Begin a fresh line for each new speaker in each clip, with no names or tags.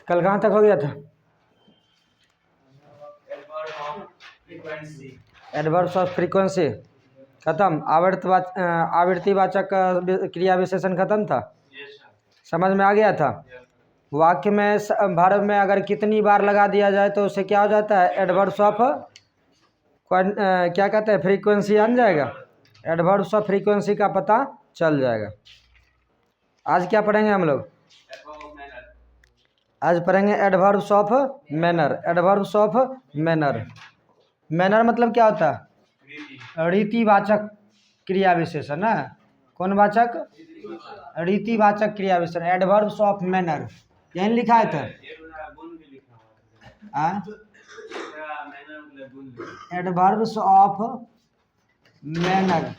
कल कहाँ तक हो गया था? एडवर्ब्स ऑफ फ्रीक्वेंसी खत्म। आवर्तीवाचक क्रिया विशेषण खत्म था। समझ में आ गया था। वाक्य में वर्ब में अगर कितनी बार लगा दिया जाए तो उसे क्या हो जाता है? एडवर्ब्स ऑफ क्या कहते हैं, फ्रीक्वेंसी आन जाएगा। एडवर्ब्स ऑफ फ्रीक्वेंसी का पता चल जाएगा। आज क्या पढ़ेंगे हम लोग? आज पढ़ेंगे adverbs of manner. Adverbs of manner. Manner मतलब क्या होता है? रीतिवाचक क्रिया विशेषण है। कौन वाचक? रीतिवाचक क्रिया विशेषण। एडवर्ब्स ऑफ मैनर यही लिखा है था। Adverbs of manner.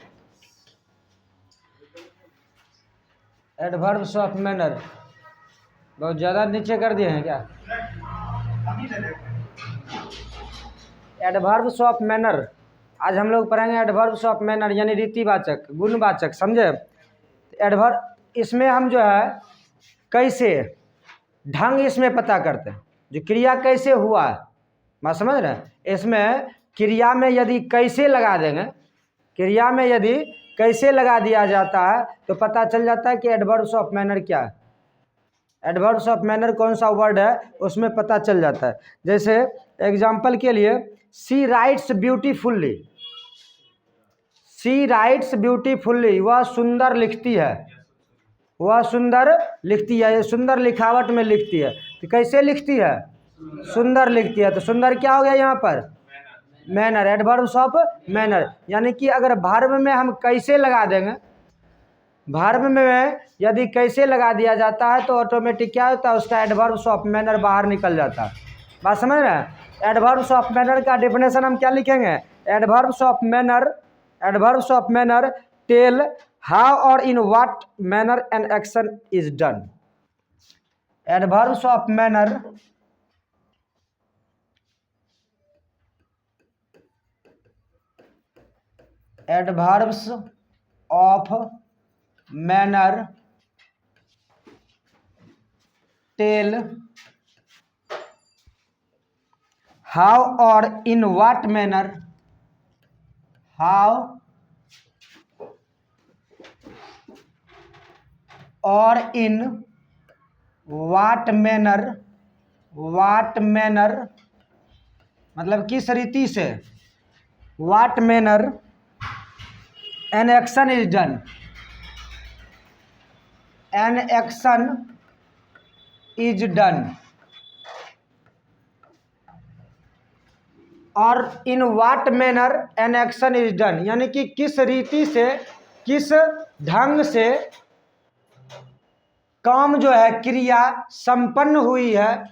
Adverbs of manner बहुत ज़्यादा नीचे कर दिए हैं क्या? एडवर्ब्स ऑफ मैनर आज हम लोग पढ़ेंगे। एडवर्ब्स ऑफ मैनर यानी रीतिवाचक, गुणवाचक, समझे? एडवर्ब इसमें हम जो है कैसे ढंग इसमें पता करते हैं, जो क्रिया कैसे हुआ है। मैं समझ रहे हैं? इसमें क्रिया में यदि कैसे लगा देंगे, क्रिया में यदि कैसे लगा दिया जाता है तो पता चल जाता है कि एडवर्ब्स ऑफ मैनर क्या है। एडवर्ब्स ऑफ मैनर कौन सा वर्ड है उसमें पता चल जाता है। जैसे एग्जाम्पल के लिए, she writes beautifully. She writes beautifully, वह सुंदर लिखती है। वह सुंदर लिखती है। ये सुंदर लिखावट में लिखती है। तो कैसे लिखती है? सुंदर लिखती है। तो सुंदर क्या हो गया यहाँ पर? मैनर। एडवर्ब्स ऑफ मैनर यानी कि अगर वर्ब में हम कैसे लगा देंगे, वर्ब में यदि कैसे लगा दिया जाता है तो ऑटोमेटिक क्या होता है? उसका एडवर्ब्स ऑफ मैनर बाहर निकल जाता है। बात समझ रहे हैं? एडवर्ब्स ऑफ मैनर का डेफिनेशन हम क्या लिखेंगे? Adverbs of manner, adverbs of manner tell how or in what manner an action is done. Adverbs of manner adverbs of manner tell how or in what manner, how or in what manner, what manner मतलब किस रीति से, what manner an action is done, an action is done, or in what manner an action is done यानी कि किस रीति से, किस ढंग से काम जो है, क्रिया संपन्न हुई है,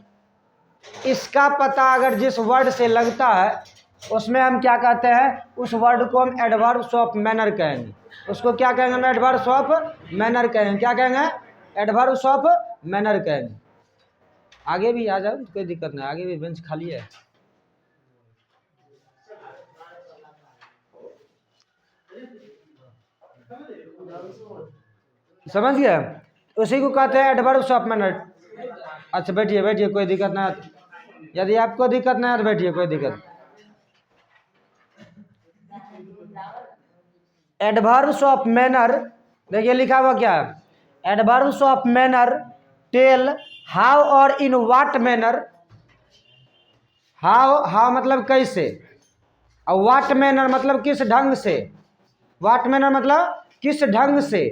इसका पता अगर जिस वर्ड से लगता है उसमें हम क्या कहते हैं? उस वर्ड को हम एडवर्ब्स ऑफ मैनर कहेंगे। उसको क्या कहेंगे? हम एडवर्ब्स ऑफ मैनर कहेंगे। क्या कहेंगे? एडवर्ब्स ऑफ मैनर कहेंगे। आगे भी आ जाओ, कोई दिक्कत नहीं, आगे भी बेंच खाली है। समझ गए? उसी को कहते हैं एडवर्ब्स ऑफ मैनर। अच्छा बैठिए बैठिए, कोई दिक्कत ना है। यदि आपको दिक्कत ना है तो बैठिए, कोई दिक्कत। एडवर्ब्स ऑफ मैनर देखिए लिखा हुआ क्या है? Adverbs of manner tell how or in what manner. How, how मतलब कैसे, और व्हाट मैनर मतलब किस ढंग से। व्हाट मैनर मतलब किस ढंग से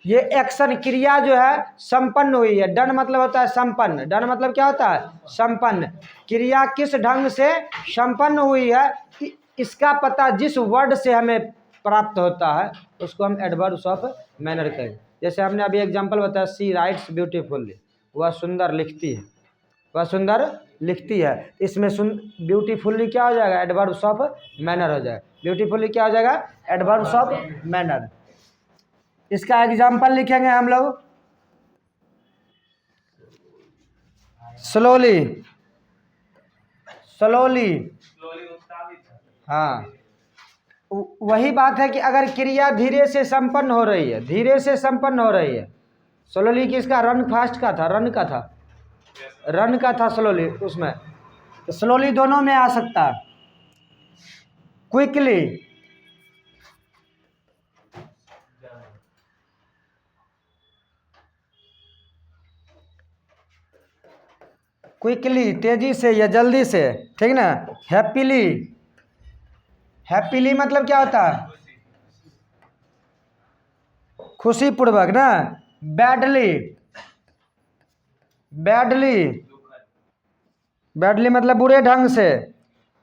ये एक्शन, क्रिया जो है संपन्न हुई है। डन मतलब होता है संपन्न। डन मतलब क्या होता है? संपन्न। क्रिया किस ढंग से संपन्न हुई है, इसका पता जिस वर्ड से हमें प्राप्त होता है उसको हम एडवर्ब्स ऑफ मैनर कहें। जैसे हमने अभी एग्जांपल बताया, शी राइट्स ब्यूटीफुल्ली, वह सुंदर लिखती है। वह सुंदर लिखती है। इसमें ब्यूटीफुल्ली क्या हो जाएगा? एडवर्ब्स ऑफ मैनर हो जाएगा। ब्यूटीफुल्ली क्या हो जाएगा? Adverbs of manner. इसका एग्जांपल लिखेंगे हम लोग, स्लोली, स्लोली। हाँ, वही बात है कि अगर क्रिया धीरे से संपन्न हो रही है, धीरे से संपन्न हो रही है। स्लोली किसका? रन फास्ट का था, रन का था। रन का था स्लोली उसमें, तो स्लोली दोनों में आ सकता है। क्विकली, क्विकली तेजी से या जल्दी से, ठीक ना। हैप्पीली, हैप्पीली मतलब क्या होता है? खुशी पूर्वक ना। बैडली, बैडली, बैडली मतलब बुरे ढंग से।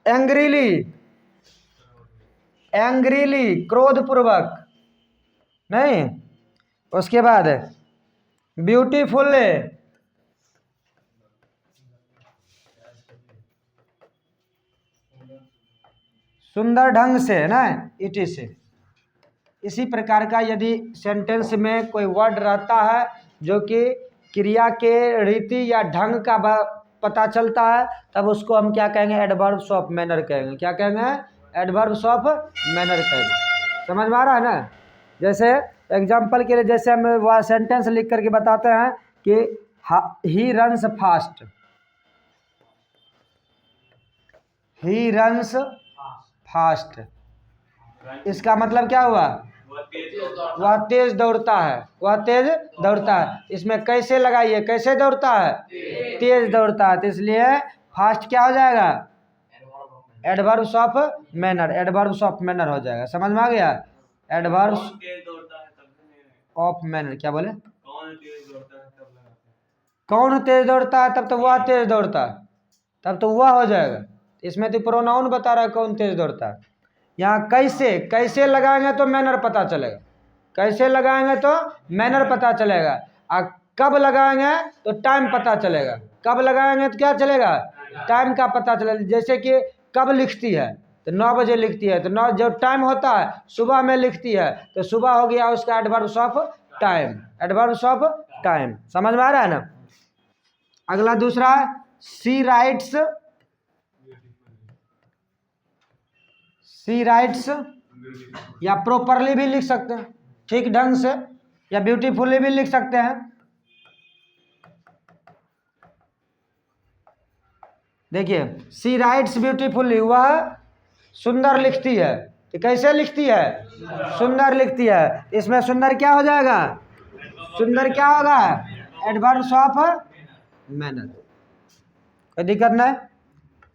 एंग्रीली, एंग्रीली क्रोध पूर्वक नहीं। उसके बाद ब्यूटीफुल, सुंदर ढंग से ना। इट इज, इसी प्रकार का यदि सेंटेंस में कोई वर्ड रहता है जो कि क्रिया के रीति या ढंग का पता चलता है, तब उसको हम क्या कहेंगे? एडवर्ब्स ऑफ मैनर कहेंगे। क्या कहेंगे? एडवर्ब्स ऑफ मैनर कहेंगे। समझ में आ रहा है ना? जैसे एग्जाम्पल के लिए, जैसे हम वह सेंटेंस लिख करके बताते हैं कि he runs fast, he runs fast, इसका मतलब क्या हुआ? वह तेज दौड़ता है, वह तेज दौड़ता है। इसमें कैसे लगाइए? कैसे दौड़ता है? तेज दौड़ता है। तो इसलिए फास्ट क्या हो जाएगा? Adverbs of manner, adverbs of manner हो जाएगा। समझ में आ गया? Adverbs of manner. क्या बोले? कौन तेज दौड़ता है? तब तो वह तेज दौड़ता है, तब तो वह हो जाएगा। इसमें तो प्रोनाउन बता रहा है कौन तेज दौड़ता है। यहाँ कैसे, कैसे लगाएंगे तो मैनर पता चलेगा। कैसे लगाएंगे तो मैनर पता चलेगा। और कब लगाएंगे तो टाइम पता चलेगा। कब लगाएंगे तो क्या चलेगा? टाइम का पता चलेगा। जैसे कि कब लिखती है तो 9 बजे लिखती है, तो 9 जो टाइम होता है सुबह में लिखती है, तो सुबह हो गया उसका adverbs of time, adverbs of time. समझ में आ रहा है ना? अगला दूसरा, सी राइट्स, सी राइट्स या प्रॉपरली भी लिख सकते हैं, ठीक ढंग से, या ब्यूटीफुली भी लिख सकते हैं। देखिए, सी राइट्स ब्यूटीफुली, वह सुंदर लिखती है। तो कैसे लिखती है? सुंदर लिखती है। इसमें सुंदर क्या हो जाएगा? सुंदर क्या होगा? Adverbs of manner. कोई दिक्कत नहीं,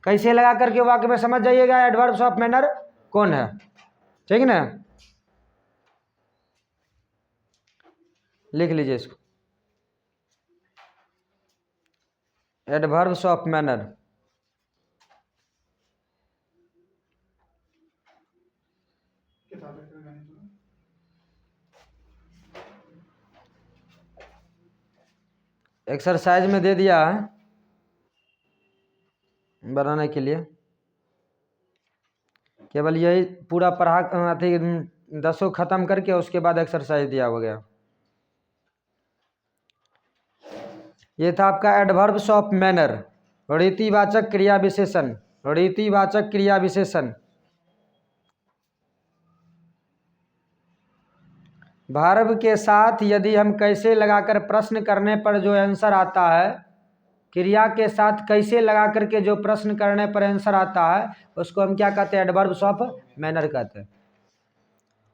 कैसे लगा करके वाक्य में समझ जाइएगा एडवर्ब्स ऑफ मैनर कौन है। ठीक ना? लिख लीजिए इसको, एडवर्ब्स ऑफ मैनर। एक्सरसाइज में दे दिया है बनाने के लिए। केवल यही पूरा पढ़ा अथी 10 खत्म करके उसके बाद एक्सरसाइज दिया हो गया। ये था आपका एडवर्ब्स ऑफ मैनर, रीतिवाचक क्रिया विशेषण, रीतिवाचक क्रिया विशेषण। वर्ब के साथ यदि हम कैसे लगाकर प्रश्न करने पर जो आंसर आता है, क्रिया के साथ कैसे लगा करके जो प्रश्न करने पर आंसर आता है, उसको हम क्या कहते हैं? एडवर्ब्स ऑफ मैनर कहते हैं।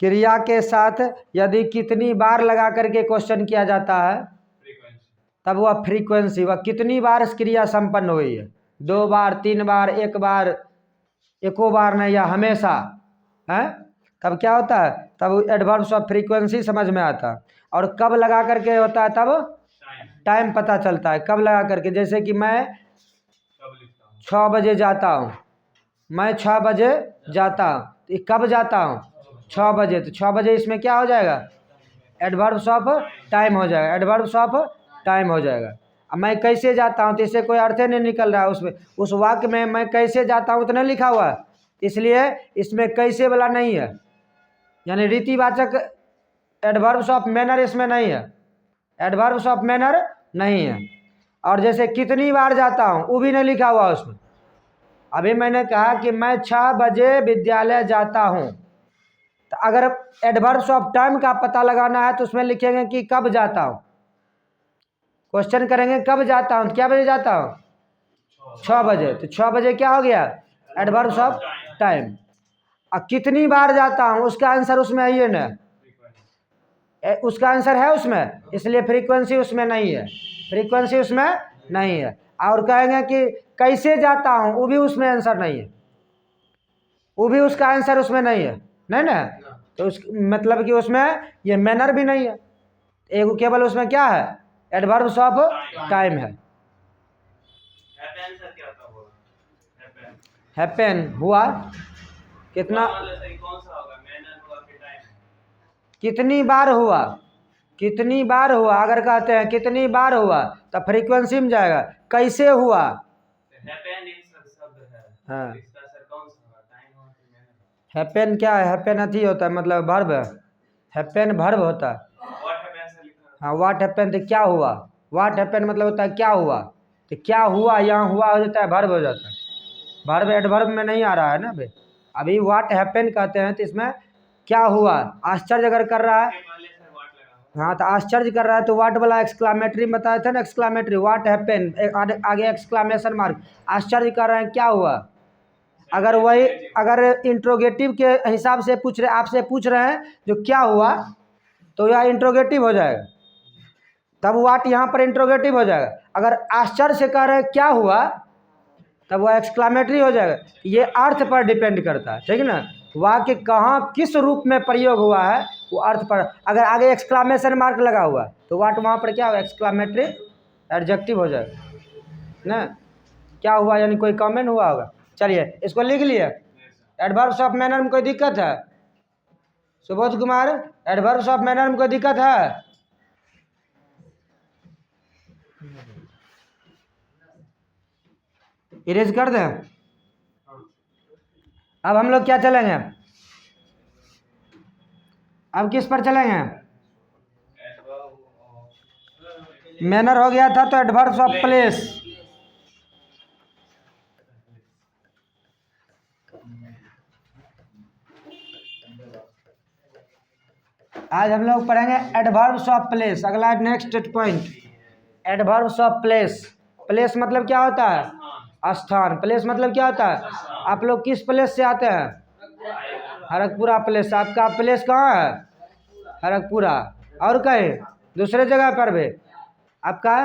क्रिया के साथ यदि कितनी बार लगा करके क्वेश्चन किया जाता है, तब वह फ्रीक्वेंसी, वह कितनी बार क्रिया संपन्न हुई है, 2 बार, 3 बार, 1 बार, एको बार नहीं, या हमेशा है, तब क्या होता है? तब एडवर्ब्स ऑफ फ्रीक्वेंसी समझ में आता है। और कब लगा करके होता है? तब टाइम पता चलता है कब लगा करके। जैसे कि मैं 6 बजे जाता हूँ, मैं 6 बजे जाता हूँ, तो कब जाता हूँ? 6 बजे। तो 6 बजे इसमें क्या हो जाएगा? एडवर्ब्स ऑफ टाइम हो जाएगा, एडवर्ब्स ऑफ टाइम हो जाएगा। अब मैं कैसे जाता हूँ, तो इससे कोई अर्थ नहीं निकल रहा है उसमें, उस वाक्य में मैं कैसे जाता हूँ उतना लिखा हुआ है, इसलिए इसमें कैसे वाला नहीं है, यानी रीतिवाचक एडवर्ब्स ऑफ मैनर इसमें नहीं है, एडवर्ब्स ऑफ मैनर नहीं है। और जैसे कितनी बार जाता हूँ, वो भी नहीं लिखा हुआ उसमें। अभी मैंने कहा कि मैं 6 बजे विद्यालय जाता हूँ, तो अगर एडवर्ब्स ऑफ टाइम का पता लगाना है तो उसमें लिखेंगे कि कब जाता हूँ। क्वेश्चन करेंगे कब जाता हूँ, क्या बजे जाता हूँ, 6 बजे। तो 6 बजे क्या हो गया, एडवर्ब्स ऑफ टाइम। अब कितनी बार जाता हूँ उसका आंसर उसमें है ये ना, उसका आंसर है उसमें, इसलिए फ्रीक्वेंसी उसमें नहीं है, फ्रीक्वेंसी उसमें नहीं है। और कहेंगे कि कैसे जाता हूँ, वो भी उसमें आंसर नहीं है, वो भी उसका आंसर उसमें नहीं है, नहीं ना। तो उस मतलब कि उसमें ये मैनर भी नहीं है, एक केवल उसमें क्या है, एडवर्ब्स ऑफ टाइम है। हैपन हुआ, कितना, कितनी बार हुआ, कितनी बार हुआ। अगर कहते हैं कितनी बार हुआ तो फ्रीक्वेंसी में जाएगा, कैसे हुआ। हाँ, हैपन क्या है, हैपन अथी होता है मतलब वर्ब, हैपन वर्ब होता है। हाँ, व्हाट हैपन तो क्या हुआ, व्हाट हैपन मतलब होता है क्या हुआ, तो क्या हुआ यहाँ हुआ हो जाता है वर्ब हो जाता है, वर्ब एडवर्ब में नहीं आ रहा है ना भाई। अभी व्हाट हैपन कहते हैं तो इसमें क्या हुआ, आश्चर्य अगर कर रहा है, हाँ तो आश्चर्य कर रहा है तो व्हाट वाला एक्सक्लामेटरी बताया था ना, एक्सक्लामेटरी व्हाट हैपन, आगे एक्सक्लामेशन मार्क, आश्चर्य कर रहे हैं क्या हुआ। अगर वही अगर इंट्रोगेटिव के हिसाब से पूछ रहे, आपसे पूछ रहे हैं जो क्या हुआ, तो यह इंट्रोगेटिव हो जाएगा, तब व्हाट यहाँ पर इंट्रोगेटिव हो जाएगा। अगर आश्चर्य से कह रहे हैं क्या हुआ, तब वह एक्सक्लामेटरी हो जाएगा। ये अर्थ पर डिपेंड करता है, ठीक है ना, वाक्य कहाँ किस रूप में प्रयोग हुआ है वो अर्थ पर। अगर आगे एक्सक्लामेशन मार्क लगा हुआ तो व्हाट वहाँ पर क्या होगा, एक्सक्लामेटरी एडजेक्टिव हो जाएगा ना। क्या हुआ यानी कोई कमेंट हुआ होगा। चलिए इसको लिख लिए। एडवर्ब्स ऑफ मैनर में कोई दिक्कत है, Subodh Kumar, adverbs of manner में कोई दिक्कत है। इरेज कर दें। अब हम लोग क्या चलेंगे, अब किस पर चलेंगे, मैनर हो गया था तो एडवर्ब्स ऑफ प्लेस। आज हम लोग पढ़ेंगे एडवर्ब्स ऑफ प्लेस। अगला next point, adverbs of place. Place मतलब क्या होता है, स्थान। प्लेस मतलब क्या होता है, आप लोग किस प्लेस से आते हैं, हरकपुरा प्लेस। आपका प्लेस कहाँ है, हरकपुरा। और कहीं दूसरे जगह पर भी आपका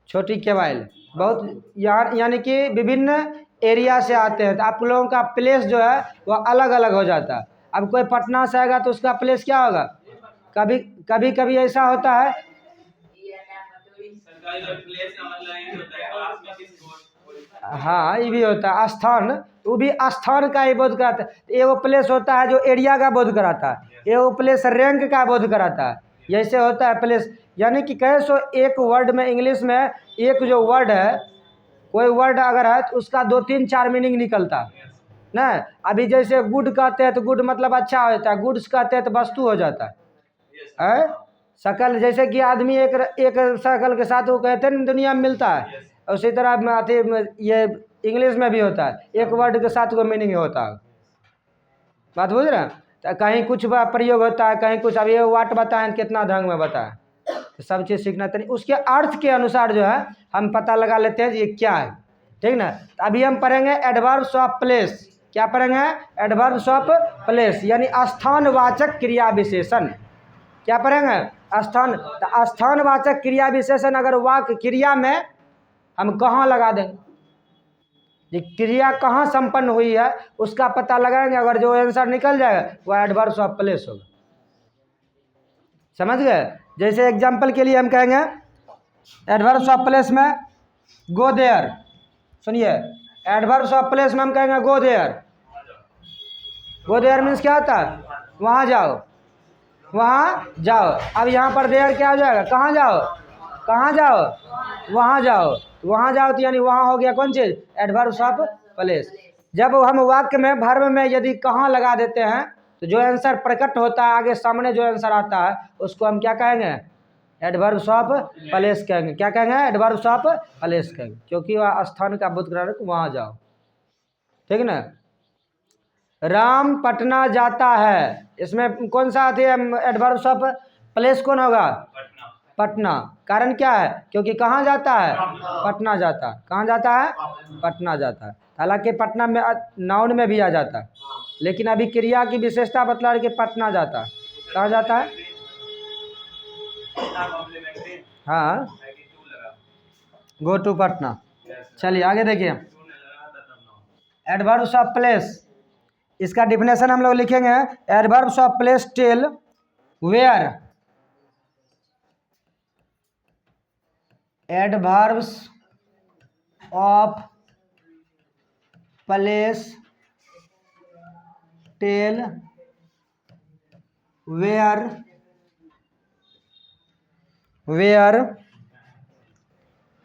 छोटी केवाइल। बहुत यहाँ यानी कि विभिन्न एरिया से आते हैं, तो आप लोगों का प्लेस जो है वह अलग अलग हो जाता है। अब कोई पटना से आएगा तो उसका प्लेस क्या होगा, कभी कभी कभी ऐसा होता है, हाँ ये भी होता है स्थान, वो भी स्थान का ही बोध कराता है। एगो प्लेस होता है जो एरिया का बोध कराता है, एगो प्लेस रैंक का बोध कराता है। जैसे होता है प्लेस, यानी कि कहे सो एक वर्ड में इंग्लिश में एक जो वर्ड है, कोई वर्ड अगर है तो उसका 2 3 4 मीनिंग निकलता है ना। अभी जैसे गुड कहते हैं तो गुड मतलब अच्छा होता है, गुड्स कहते हैं तो वस्तु हो जाता है। शकल, जैसे कि आदमी एक शकल के साथ वो कहते हैं दुनिया में मिलता है, उसी तरह अथी ये इंग्लिश में भी होता है, एक वर्ड के साथ वो मीनिंग होता है। बात बुझ रहे हैं, तो कहीं कुछ प्रयोग होता है, कहीं कुछ। अब ये वाट बताएं कितना ढंग में बताएं, तो सब चीज़ सीखना चाहिए। उसके अर्थ के अनुसार जो है हम पता लगा लेते हैं ये क्या है, ठीक ना। तो अभी हम पढ़ेंगे एडवर्ब्स ऑफ प्लेस। क्या पढ़ेंगे, एडवर्ब्स ऑफ प्लेस यानी स्थानवाचक क्रिया विशेषण। क्या पढ़ेंगे, स्थान। तो स्थानवाचक क्रिया विशेषण अगर वाक्य क्रिया में हम कहाँ लगा देंगे, ये क्रिया कहाँ संपन्न हुई है उसका पता लगाएंगे। अगर जो आंसर निकल जाएगा वह एडवर्ब्स ऑफ प्लेस होगा। समझ गए। जैसे एग्जांपल के लिए हम कहेंगे एडवर्ब्स ऑफ प्लेस में गो देयर। सुनिए, एडवर्ब्स ऑफ प्लेस में हम कहेंगे go there. Go there means क्या होता है, वहाँ जाओ, वहाँ जाओ। अब यहाँ पर देयर क्या हो जाएगा, कहाँ जाओ, कहाँ जाओ, वहाँ जाओ। वहाँ जाओ तो यानी वहाँ हो गया कौन चीज़, एडवर्ब्स ऑफ प्लेस। जब हम वाक्य में वर्ब में यदि कहाँ लगा देते हैं तो जो आंसर प्रकट होता है, आगे सामने जो आंसर आता है उसको हम क्या कहेंगे, एडवर्ब्स ऑफ प्लेस कहेंगे। क्या कहेंगे, एडवर्ब्स ऑफ प्लेस कहेंगे, क्योंकि वह स्थान का बोध करा रहे वहाँ जाओ, ठीक ना। राम पटना जाता है, इसमें कौन सा आती है एडवर्ब्स ऑफ प्लेस, कौन होगा, पटना। कारण क्या है? क्योंकि कहाँ जाता है? पटना जाता है। कहाँ जाता है? पटना जाता है। हालांकि पटना में नाउन में भी आ जाता है, लेकिन अभी क्रिया की विशेषता बतला रही कि पटना जाता है। कहाँ जाता है? हाँ, गो टू पटना। चलिए आगे देखिए, एडवर्ब्स ऑफ प्लेस। इसका डिफिनेशन हम लोग लिखेंगे, adverbs of place tell where, adverbs of place tell where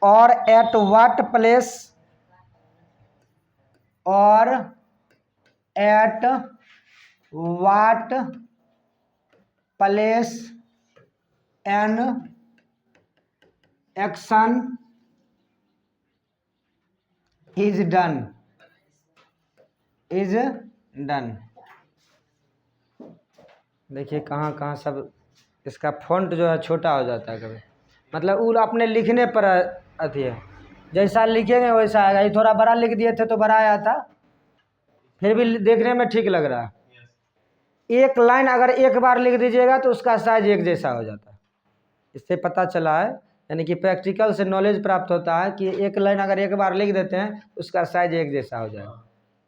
और एट व्हाट प्लेस, और at what place an action is done, देखिए कहाँ कहाँ सब इसका फॉन्ट जो है छोटा हो जाता है कभी, मतलब वो अपने लिखने पर अथी है, जैसा लिखेंगे वैसा आएगा। ये थोड़ा बड़ा लिख दिए थे तो बड़ा आया था, फिर भी देखने में ठीक लग रहा है। एक लाइन अगर एक बार लिख दीजिएगा तो उसका साइज एक जैसा हो जाता है। इससे पता चला है, यानी कि प्रैक्टिकल से नॉलेज प्राप्त होता है कि एक लाइन अगर एक बार लिख देते हैं उसका साइज एक जैसा हो जाएगा,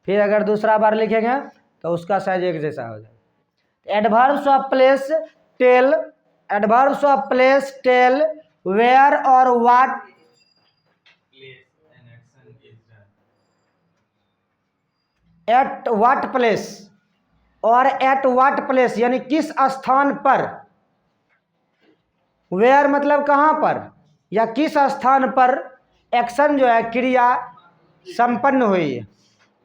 फिर अगर दूसरा बार लिखेंगे तो उसका साइज एक जैसा हो जाएगा। Adverbs of place tell, adverbs of place tell where और व्हाट, एट व्हाट प्लेस और एट व्हाट प्लेस यानी किस स्थान पर, वेयर मतलब कहाँ पर या किस स्थान पर एक्शन जो है क्रिया संपन्न हुई है,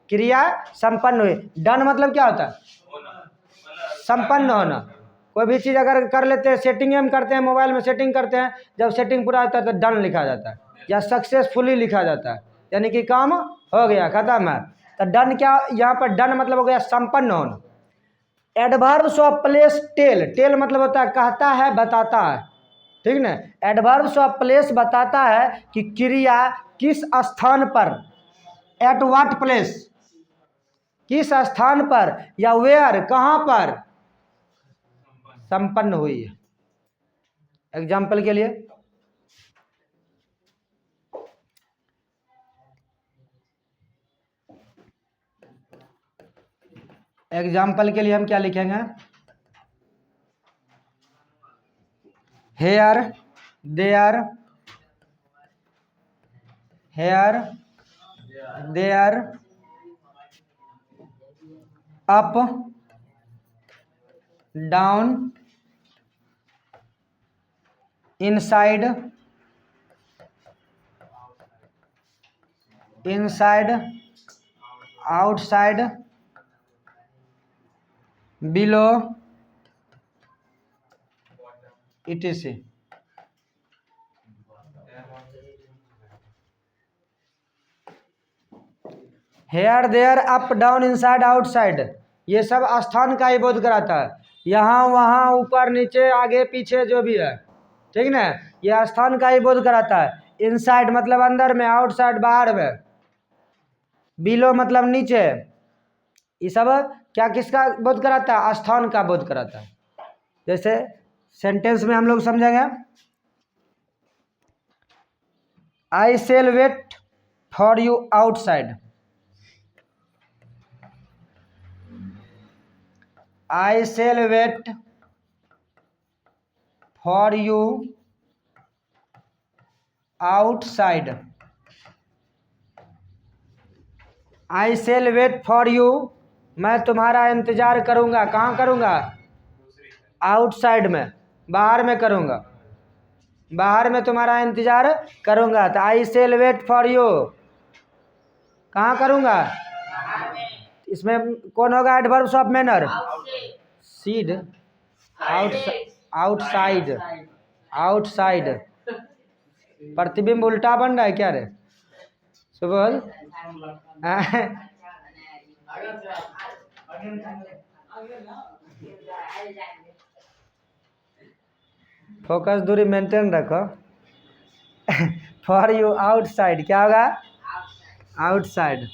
क्रिया संपन्न हुई। डन मतलब क्या होता है? संपन्न होना। कोई भी चीज़ अगर कर लेते हैं, सेटिंग में करते हैं, मोबाइल में सेटिंग करते हैं, जब सेटिंग पूरा होता है तो डन लिखा जाता है या सक्सेसफुली लिखा जाता है, यानी कि काम हो गया, खत्म है। तो डन क्या, यहाँ पर डन मतलब हो गया संपन्न होना। Adverbs of place tell, tell मतलब होता है कहता है, बताता है, ठीक ना। एडवर्ब्स ऑफ प्लेस बताता है कि क्रिया किस स्थान पर, एट व्हाट प्लेस किस स्थान पर, या वेयर कहाँ पर संपन्न हुई है। एग्जाम्पल के लिए, एग्जाम्पल के लिए हम क्या लिखेंगे? Here there, here there up down inside inside outside below etc। Here there up down inside outside, ये सब स्थान का ही बोध कराता है। यहाँ वहाँ ऊपर नीचे आगे पीछे जो भी है, ठीक ना, ये स्थान का ही बोध कराता है। इनसाइड मतलब अंदर में, आउटसाइड बाहर में, बिलो मतलब नीचे, ये सब क्या किसका बोध कराता है? स्थान का बोध कराता है। जैसे सेंटेंस में हम लोग समझेंगे, I shall wait for you outside, I shall wait for you outside, I shall wait for you, मैं तुम्हारा इंतजार करूंगा। कहाँ करूंगा? आउटसाइड में, बाहर में करूंगा, बाहर में तुम्हारा इंतजार करूंगा। तो I shall wait for you कहाँ करूंगा? इसमें कौन होगा एडवर्ब्स ऑफ मैनर? सीड, आउटसाइड, आउटसाइड। प्रतिबिंब उल्टा बन रहा है क्या रे सुबोल? फोकस दूरी मेंटेन रखो। फॉर यू आउटसाइड क्या होगा? आउटसाइड।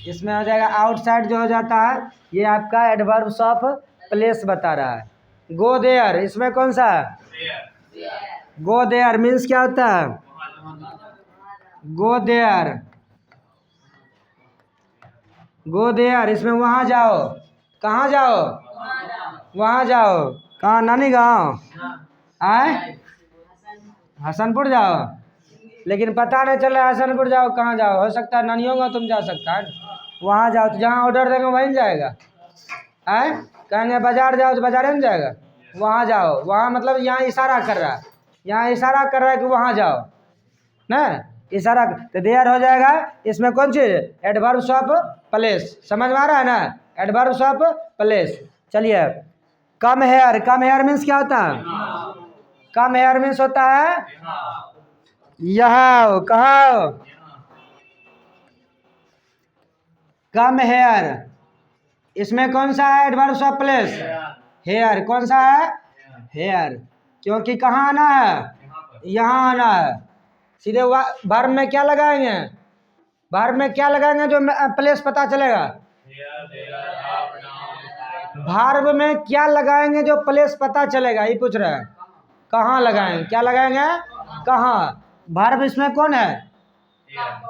इसमें हो जाएगा आउटसाइड जो हो जाता है ये आपका एडवर्ब्स ऑफ प्लेस बता रहा है। गो देयर इसमें कौन सा है? गो देयर मीन्स क्या होता है? गो देयर। गो देयर इसमें वहाँ जाओ। कहाँ जाओ? वहाँ जाओ। कहाँ? नानी गाँव? आए? हसनपुर जाओ। लेकिन पता नहीं चल रहा हसनपुर जाओ कहाँ जाओ। हो सकता है नानियों गाँव तुम जा सकता है। वहाँ जाओ तो जहाँ ऑर्डर देंगे वहीं जाएगा। आए? कहेंगे बाजार जाओ तो बाजार में जाएगा। वहाँ जाओ। वहाँ मतलब यहाँ इशारा कर रहा है। यहाँ इशारा कर रहा है कि वहाँ जाओ ना। इशारा तो देयर हो जाएगा। इसमें कौन चीज? Adverbs of place. समझ में आ रहा है ना? Adverbs of place. चलिए come here. Come here means क्या होता है? कम हेयर मीन्स होता है यहाँ। कहाँ? Come here. इसमें कौन सा है एडवर्ब्स ऑफ प्लेस? हेयर। कौन सा है? हेयर। क्योंकि कहाँ आना है? यहाँ आना है। सीधे वर्ब में क्या लगाएंगे? वर्ब में क्या लगाएंगे जो प्लेस पता चलेगा? वर्ब में क्या लगाएंगे जो प्लेस पता चलेगा ये पूछ रहे हैं। कहाँ लगाएंगे? क्या लगाएंगे? कहाँ। वर्ब इसमें कौन है?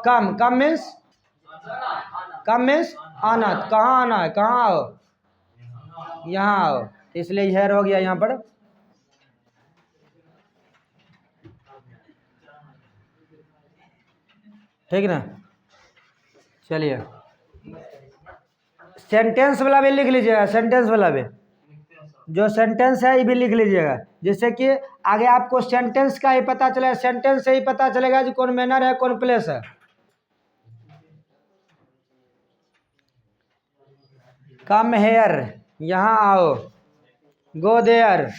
कम। Come means? कम मीन्स आना। कहाँ आना है? कहाँ आओ? यहाँ आओ। इसलिए हेयर हो गया यहाँ पर। ठीक ना? चलिए सेंटेंस वाला भी लिख लीजिएगा। सेंटेंस वाला भी जो सेंटेंस है ये भी लिख लीजिएगा। जैसे कि आगे आपको सेंटेंस का ही पता चलेगा। सेंटेंस से ही पता चलेगा कि कौन मैनर है कौन प्लेस है। कम हेयर यहाँ आओ। गो देयर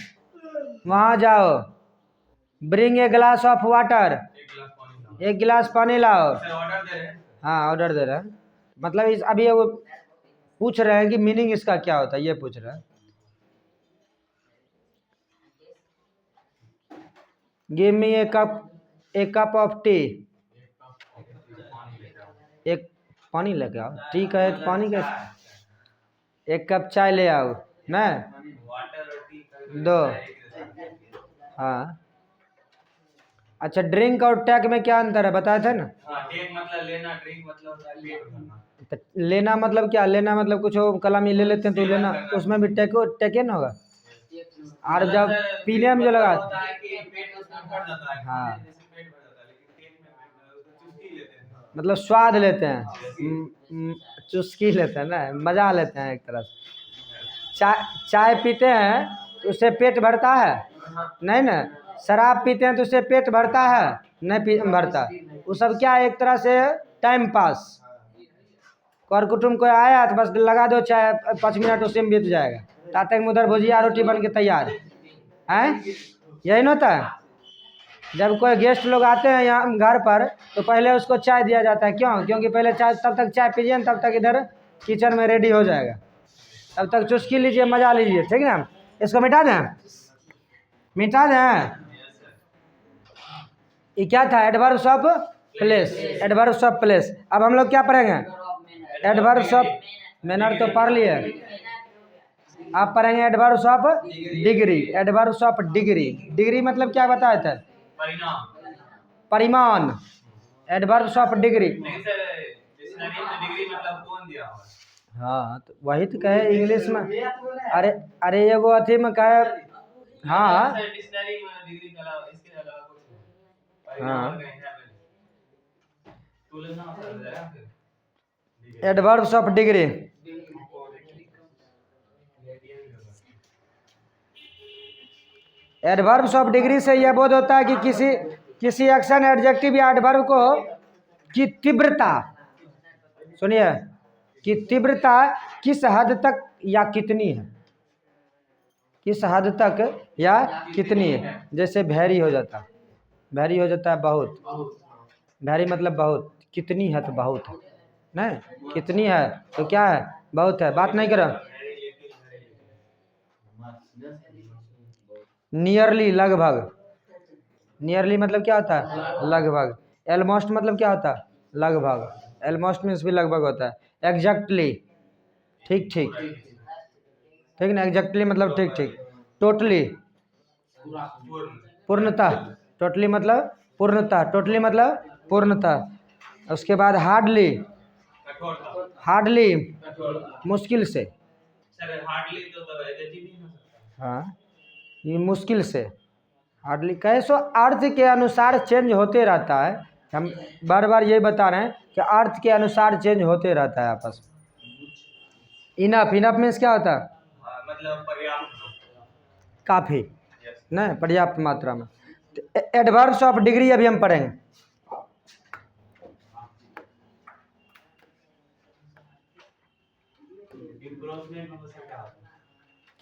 वहाँ जाओ। Bring a glass of water एक गिलास पानी लाओ। हाँ ऑर्डर दे रहे हैं। मतलब इस अभी वो पूछ रहे हैं कि मीनिंग इसका क्या होता है ये पूछ रहे हैं। Give me A cup of T. एक पानी लेके आओ। टी का है तो पानी कैसे? एक कप चाय ले आओ ना। दो। हाँ अच्छा ड्रिंक और टेक में क्या अंतर है बताए थे ना? टेक मतलब लेना। ड्रिंक मतलब पेट भरना। लेना मतलब क्या? लेना मतलब कुछ कलम ले लेते हैं तो लेना उसमें भी टेके ना होगा। और जब पीने में जो लगा हाँ मतलब स्वाद लेते हैं। चुस्की लेते हैं ना मजा लेते हैं एक तरह से। चाय पीते हैं तो उससे पेट भरता है नहीं ना। शराब पीते हैं तो उससे पेट भरता है नहीं भरता। वो सब क्या एक तरह से टाइम पास। कर कुटुम कोई आया तो बस लगा दो चाय 5 मिनट उसी में बीत जाएगा। तब तक उधर भुजिया रोटी बन के तैयार है। यही ना होता है। जब कोई गेस्ट लोग आते हैं यहाँ घर पर तो पहले उसको चाय दिया जाता है। क्यों? क्योंकि पहले चाय तब तक चाय पीजिए तब तक इधर किचन में रेडी हो जाएगा। तब तक चुस्की लीजिए मजा लीजिए। ठीक है ना? इसको मिटा दें। मिटा दें। ये क्या था? Adverbs of place. Adverbs of place. अब हम लोग क्या पढ़ेंगे? एडवर्ब्स ऑफ मैनर तो पढ़ लिए। आप पढ़ेंगे adverbs of degree. Adverbs of degree. Degree मतलब क्या बताया था? परिमाण। Adverbs of degree. हाँ तो वही तो कहे इंग्लिश में। अरे अरे एगो अथी में कहे। हाँ हाँ adverbs of degree. Adverbs of degree से यह बोध होता है कि किसी एक्शन एडजेक्टिव या एडवर्ब को की तीव्रता। सुनिए कि तीव्रता किस हद तक या कितनी है। किस हद तक या कितनी है। जैसे वेरी हो जाता है। वेरी हो जाता है बहुत। वेरी मतलब बहुत। कितनी है तो बहुत है नहीं। कितनी है तो क्या है? बहुत है। बात नहीं करो। नियरली लगभग, नियरली मतलब क्या होता है लगभग, एलमोस्ट मतलब क्या होता है लगभग, एलमोस्ट मीन्स भी लगभग होता है, एग्जैक्टली ठीक ठीक, ठीक ना, एग्जैक्टली मतलब ठीक ठीक, टोटली पूर्णतः, टोटली मतलब पूर्णतः, टोटली मतलब पूर्णतः, उसके बाद हार्डली, हार्डली मुश्किल से, हाँ ये मुश्किल से, हार्डली कैसो अर्थ के अनुसार चेंज होते रहता है, हम बार बार ये बता रहे हैं कि अर्थ के अनुसार चेंज होते रहता है आपस में। इनफ, इनफ मीन्स क्या होता है मतलब पर्याप्त, काफ़ी नहीं, पर्याप्त मात्रा में। एडवर्ब्स ऑफ डिग्री अभी हम पढ़ेंगे।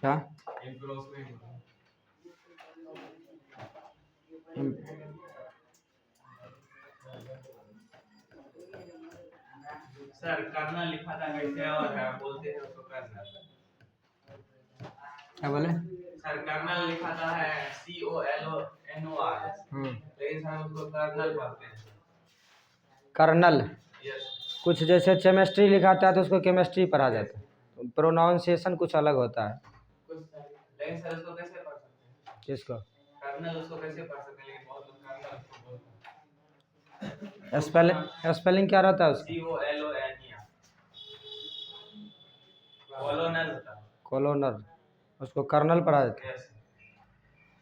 क्या
सर कर्नल लिखा था कैसे और है बोलते हैं उसको कर्नल,
क्या बोले
सर कर्नल लिखा था है COLONOR, लेकिन सर उसको कर्नल बोलते हैं।
कर्नल,
यस,
कुछ जैसे केमिस्ट्री लिखाता है तो उसको केमिस्ट्री पढ़ा जाता है, प्रोनाउंसिएशन कुछ अलग होता है।
लेकिन सर उसको कैसे पढ़ सकते हैं,
किसको
कर्नल उसको कैसे पढ़ सकते हैं, लेकिन बहुत लोग कर्नल उसको बोलते हैं।
स्पेलिंग, स्पेलिंग क्या रहता है उसका
COLONER, कॉलोनल होता है,
कोलोनर, उसको कर्नल पढ़ा जाता है।
यस,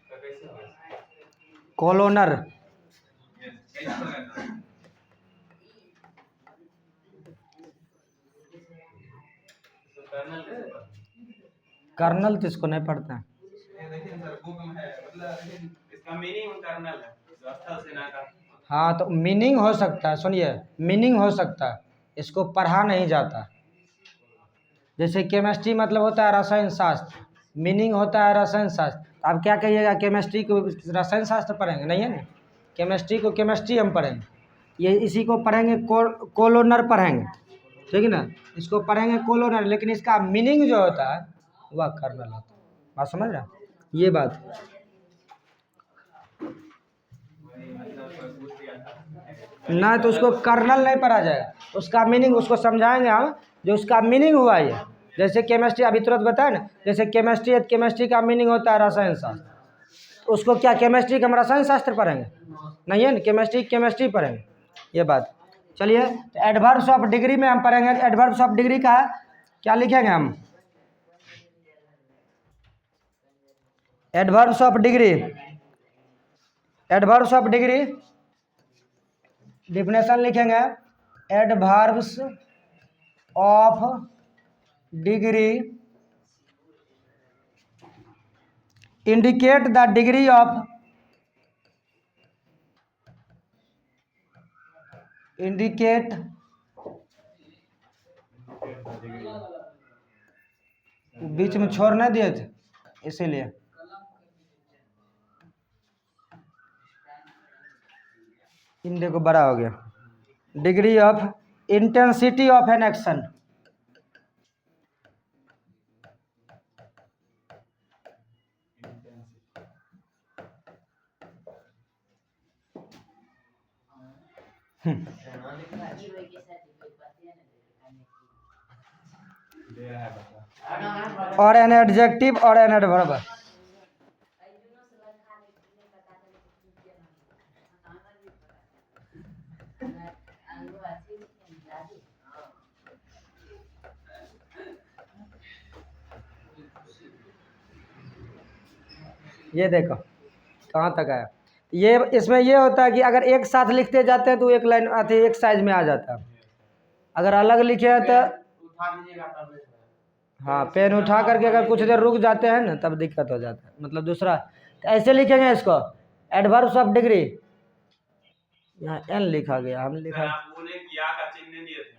तो कैसे होगा,
कोलोनर,
यस कैसे होगा, तो कर्नल कैसे पढ़ते हैं?
कर्नल तो इसको नहीं पढ़ते हैं।
देखिए सर बुक में है, मतलब इसका मीनिंग कर्नल है, जो स्थल सेना का।
हाँ तो मीनिंग हो सकता है, सुनिए मीनिंग हो सकता है, इसको पढ़ा नहीं जाता। जैसे केमिस्ट्री मतलब होता है रसायन शास्त्र, मीनिंग होता है रसायन शास्त्र। आप क्या कहिएगा केमिस्ट्री को रसायन शास्त्र पढ़ेंगे, नहीं है ना, केमिस्ट्री को केमिस्ट्री हम पढ़ेंगे, ये इसी को पढ़ेंगे कोलोनर पढ़ेंगे, ठीक है ना, इसको पढ़ेंगे कोलोनर, लेकिन इसका मीनिंग जो होता है वह कर्नल होता है। बात समझ रहे हैं? ये बात ना, तो उसको कर्नल नहीं पढ़ा जाएगा, उसका मीनिंग उसको समझाएंगे हम, जो उसका मीनिंग हुआ ये, जैसे केमिस्ट्री अभी तुरंत बताया ना, जैसे केमिस्ट्री है, केमिस्ट्री का मीनिंग होता है रसायन शास्त्र, तो उसको क्या केमिस्ट्री का हम रसायन शास्त्र पढ़ेंगे, नहीं है ना, केमिस्ट्री केमिस्ट्री पढ़ेंगे, ये बात। चलिए तो एडवर्ब्स ऑफ डिग्री में हम पढ़ेंगे, एडवर्ब्स ऑफ डिग्री का क्या लिखेंगे हम, adverbs of degree, adverbs of degree definition लिखेंगे, adverbs of degree indicate the degree of, indicate बीच में छोड़ नहीं दिए थे इसीलिए, इन देखो बड़ा हो गया, degree of intensity of an action, और एन एडजेक्टिव और एन एडवर्ब। ये देखो कहाँ तक आया, ये इसमें ये होता है कि अगर एक साथ लिखते जाते हैं तो एक लाइन आती है, एक साइज में आ जाता है, अगर अलग लिखे हैं तो
उठा दीजिएगा तब
हाँ पेन उठा करके अगर कुछ देर रुक जाते हैं ना तब दिक्कत हो जाता है, मतलब दूसरा तो ऐसे लिखेंगे इसको, एडवर्ब्स ऑफ डिग्री, यहाँ एन लिखा गया, हम लिखा
आप बोले कि या का चिन्ह दिए थे,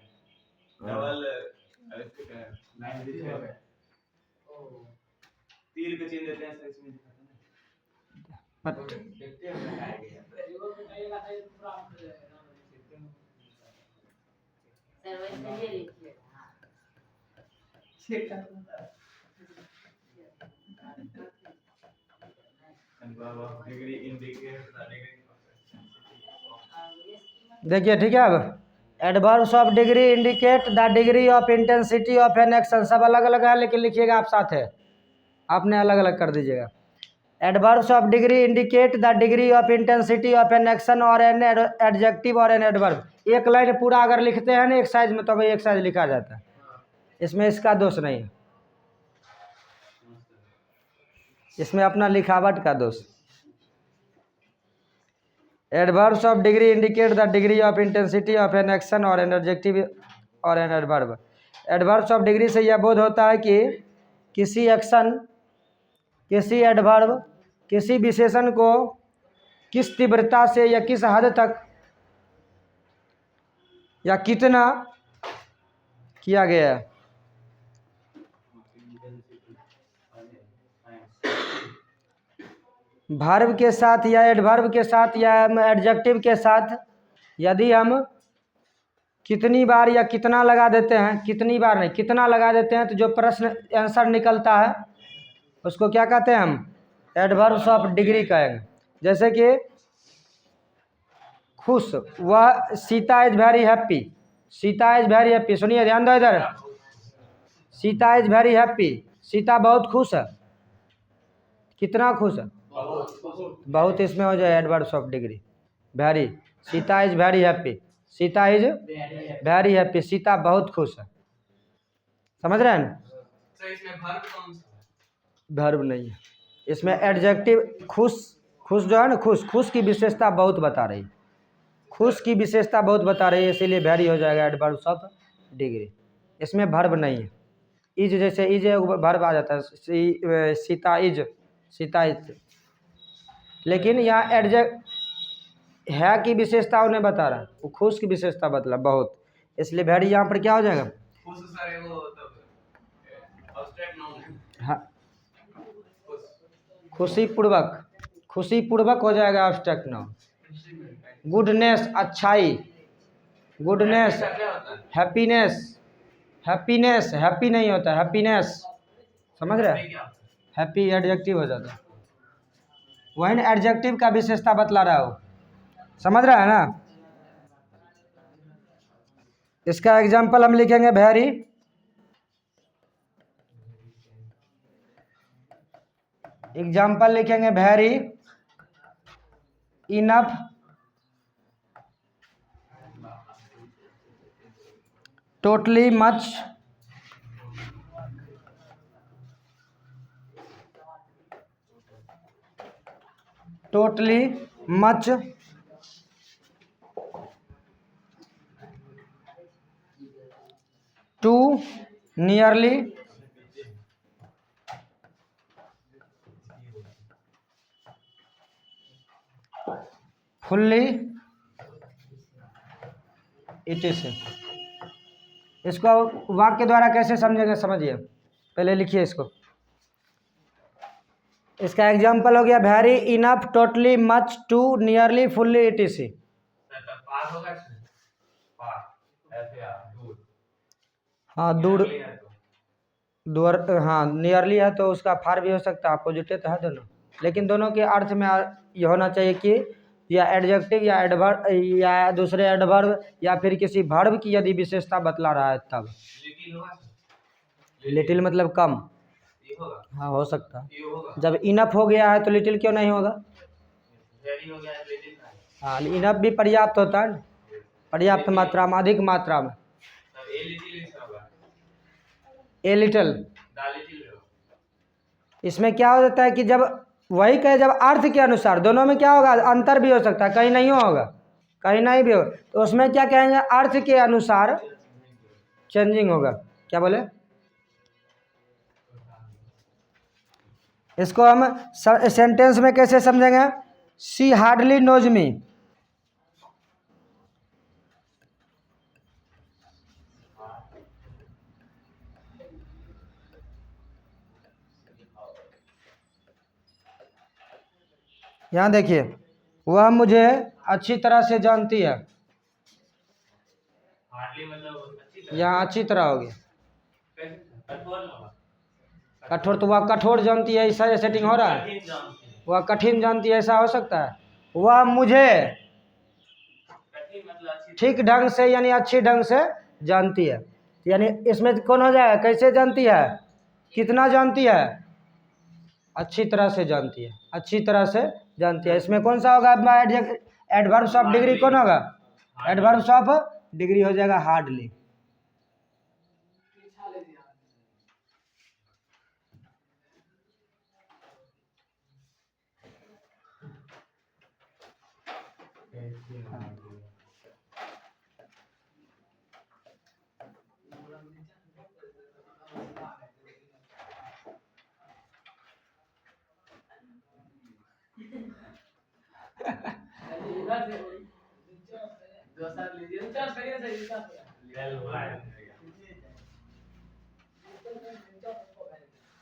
डबल लाइन दिए थे, तीर के चिन्ह देते हैं सर, इसमें
बट
देखते हैं Adverb of degree indicates the degree of
देखिए ठीक है। अब adverbs of degree indicate the degree of intensity of an action, सब अलग अलग है लेकिन लिखिएगा आप साथ है, आपने अलग अलग कर दीजिएगा। Adverbs of degree indicate the degree of intensity of an action और एन एडजेक्टिव और एन एडवर्ब। एक लाइन पूरा अगर लिखते हैं ना एक साइज में तो भाई एक साइज लिखा जाता है, इसमें इसका दोष नहीं है, इसमें अपना लिखावट का दोष। Adverbs of degree indicate the degree of intensity of an action और एन एडजेक्टिव और an adverb. Adverbs of degree से यह बोध होता है कि किसी एक्शन, किसी एडवर्ब, किसी विशेषण को किस तीव्रता से या किस हद तक या कितना किया गया है। वर्ब के साथ या एडवर्ब के साथ या एडजेक्टिव के साथ यदि हम कितनी बार या कितना लगा देते हैं, कितनी बार नहीं कितना लगा देते हैं, तो जो प्रश्न आंसर निकलता है उसको क्या कहते हैं हम, एडवर्ब्स ऑफ डिग्री कहेंगे। जैसे कि खुश, वह Sita is very happy, Sita is very happy, सुनिए ध्यान दो इधर, Sita is very happy, Sita बहुत खुश है, कितना खुश है, बहुत, इसमें हो जाए adverbs of degree. Very, Sita is very happy, Sita is very happy, Sita बहुत खुश है, समझ रहे हैं।
तो इसमें वर्ब कौन सा है?
वर्ब नहीं है इसमें, एडजेक्टिव। खुश, खुश जो है ना, खुश, खुश की विशेषता बहुत बता रही, खुश की विशेषता बहुत बता रही है, इसीलिए वेरी हो जाएगा एडवर्ब्स ऑफ डिग्री। इसमें वर्ब नहीं है। इज, जैसे इज वर्ब आ जाता है, सीता इज, सीता इज, लेकिन यहाँ एडजेक्ट है की विशेषता उन्हें बता रहा है, वो खुश की विशेषता बतला बहुत, इसलिए वेरी यहाँ पर क्या हो जाएगा,
खुश सारे वो तब abstract noun है।
हाँ,
खुश,
खुशी पूर्वक, खुशी पूर्वक हो जाएगा एब्स्ट्रैक्ट नाउन। गुडनेस, अच्छाई, गुडनेस,
ऐसा क्या होता है?
हैप्पीनेस, हैप्पीनेस, हैप्पी नहीं होता, हैप्पीनेस, समझ रहे हैं,
क्या होता है?
हैप्पी एडजेक्टिव हो जाता है, वही ना एडजेक्टिव का विशेषता बतला रहा हो, समझ रहा है ना। इसका एग्जाम्पल हम लिखेंगे वेरी, एग्जाम्पल लिखेंगे very, enough, totally much, totally much, too nearly, fully, it is. इसको वाक्य द्वारा कैसे समझेंगे, समझिए, पहले लिखिए इसको। इसका एग्जाम्पल हो गया very, enough, totally, much, too, nearly, fully, it is.
पार होगा इसमें? पार ऐसे यार दूर,
हाँ दूर,
नियरली है तो।
दूर, हाँ नियरली है तो उसका फार भी हो सकता है, अपोजिट तो है दोनों, लेकिन दोनों के अर्थ में ये होना चाहिए कि या एडजेक्टिव या एडवर्ब या दूसरे एडवर्ब या फिर किसी वर्ब की यदि विशेषता बतला रहा है तब।
लिटिल होगा,
लिटिल मतलब कम,
ये होगा,
हाँ हो सकता है।
ये होगा,
जब इनफ हो गया है तो लिटिल क्यों नहीं होगा,
वेरी हो गया, लिटिल का है।
हाँ इनफ भी पर्याप्त होता है, पर्याप्त मात्रा में, अधिक मात्रा में।
तब ए लिटिल इसका होगा,
ए लिटिल,
द लिटिल होगा।
इसमें क्या हो जाता है कि जब वही कहे, जब अर्थ के अनुसार, दोनों में क्या होगा, अंतर भी हो सकता है, कहीं नहीं होगा, कहीं नहीं भी होगा, तो उसमें क्या कहेंगे, अर्थ के अनुसार चेंजिंग होगा। क्या बोले, इसको हम सेंटेंस में कैसे समझेंगे, शी हार्डली नोज मी, यहाँ देखिए, वह मुझे अच्छी तरह से जानती है,
हार्डली मतलब अच्छी तरह,
यहाँ अच्छी तरह हो गया,
कैसे? कठोर होगा,
कठोर तो वह कठोर जानती है, ऐसा सेटिंग हो रहा है,
कठिन जानती है।
वह कठिन जानती है, ऐसा हो सकता है? वह मुझे
कठिन मतलब अच्छी
ठीक ढंग से यानी अच्छी ढंग से जानती है, यानी इसमें कौन हो जाएगा? कैसे जानती है? कितना जानती है? अच्छी तरह से जानती है, अच्छी तरह से जानती है। इसमें कौन सा होगा? एडवर्ब्स ऑफ डिग्री कौन होगा? एडवर्ब्स ऑफ डिग्री हो जाएगा हार्डली।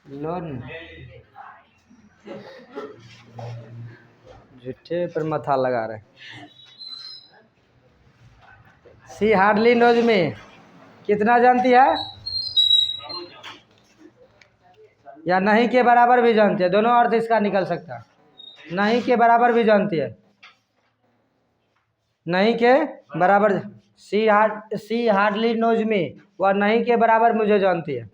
लोन झूठे पर मथा लगा रहे। सी हार्डली नोज में कितना जानती है? या नहीं के बराबर भी जानती है, दोनों अर्थ इसका निकल सकता है। नहीं के बराबर भी जानती है, नहीं के बराबर। सी हार्डली नोज में, वह नहीं के बराबर मुझे जानती है,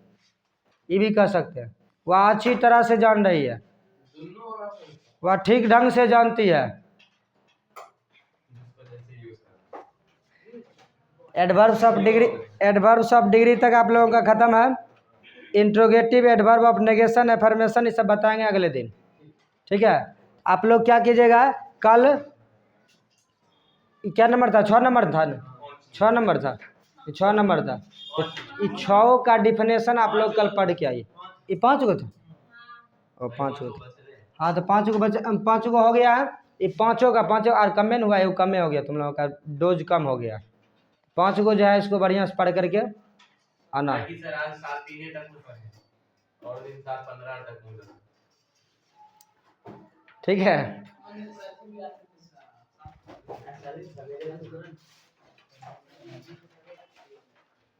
ये भी कह सकते हैं। वह अच्छी तरह से जान रही है, वह ठीक ढंग से जानती है। Adverbs of degree, adverbs of degree तक आप लोगों का खत्म है। Interrogative, adverb of negation, affirmation, ये सब बताएंगे अगले दिन, ठीक है? आप लोग क्या कीजिएगा, कल क्या नंबर था? 6 नंबर था ना? 6 नंबर था, 6 नंबर था। ये 6 का डिफिनेशन आप लोग कल पढ़ के आइए। ये 5 गो था और 5 गो था। हाँ तो 5 गो बचे, 5 गो हो गया है। ये 5 का 5 और कमे हुआ है, वो कमे हो गया, तुम लोगों का डोज कम हो गया। 5 गो जो है इसको बढ़िया से पढ़ करके आना।
सर आज 7 तक में पढ़े और दिन 7:15 तक में।
ठीक है।